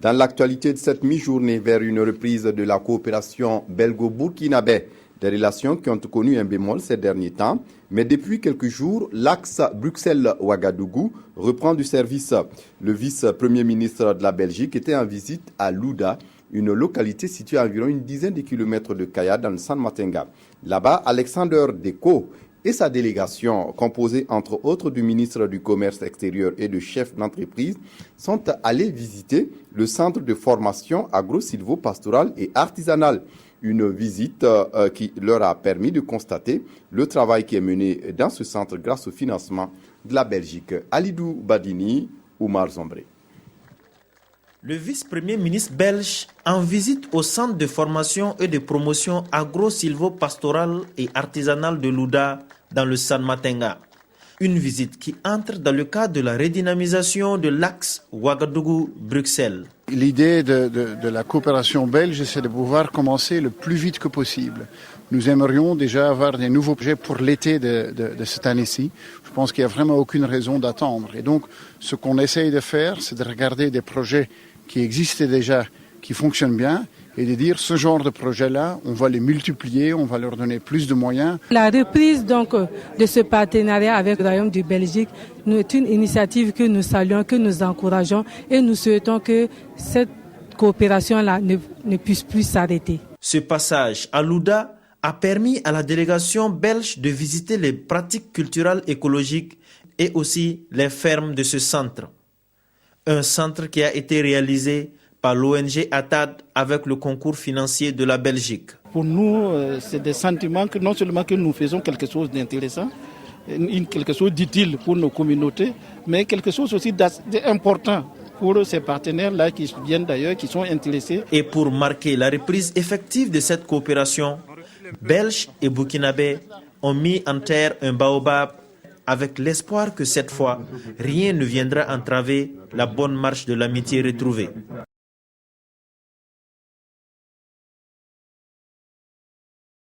Dans l'actualité de cette mi-journée vers une reprise de la coopération belgo-burkinabé, des relations qui ont connu un bémol ces derniers temps, mais depuis quelques jours, l'axe Bruxelles-Ouagadougou reprend du service. Le vice-premier ministre de la Belgique était en visite à Louda, une localité située à environ une dizaine de kilomètres de Kaya dans le San Matenga. Là-bas, Alexander Deko et sa délégation, composée entre autres du ministre du Commerce extérieur et de chefs d'entreprise, sont allés visiter le centre de formation agro-silvo-pastoral et artisanal. Une visite qui leur a permis de constater le travail qui est mené dans ce centre grâce au financement de la Belgique. Alidou Badini, Oumar Zombré. Le vice-premier ministre belge en visite au centre de formation et de promotion agro-silvo-pastoral et artisanal de Louda dans le San Matenga. Une visite qui entre dans le cadre de la redynamisation de l'axe Ouagadougou-Bruxelles. L'idée de la coopération belge, c'est de pouvoir commencer le plus vite que possible. Nous aimerions déjà avoir des nouveaux projets pour l'été de cette année-ci. Je pense qu'il n'y a vraiment aucune raison d'attendre. Et donc, ce qu'on essaye de faire, c'est de regarder des projets qui existent déjà, qui fonctionnent bien, et de dire ce genre de projet-là, on va les multiplier, on va leur donner plus de moyens. La reprise donc de ce partenariat avec le Royaume de Belgique est une initiative que nous saluons, que nous encourageons et nous souhaitons que cette coopération-là ne puisse plus s'arrêter. Ce passage à Louda a permis à la délégation belge de visiter les pratiques culturelles écologiques et aussi les fermes de ce centre. Un centre qui a été réalisé par l'ONG ATAD avec le concours financier de la Belgique. Pour nous, c'est des sentiments que non seulement que nous faisons quelque chose d'intéressant, quelque chose d'utile pour nos communautés, mais quelque chose aussi d'important pour ces partenaires-là qui viennent d'ailleurs, qui sont intéressés. Et pour marquer la reprise effective de cette coopération, Belges et Burkinabés ont mis en terre un baobab avec l'espoir que cette fois, rien ne viendra entraver la bonne marche de l'amitié retrouvée.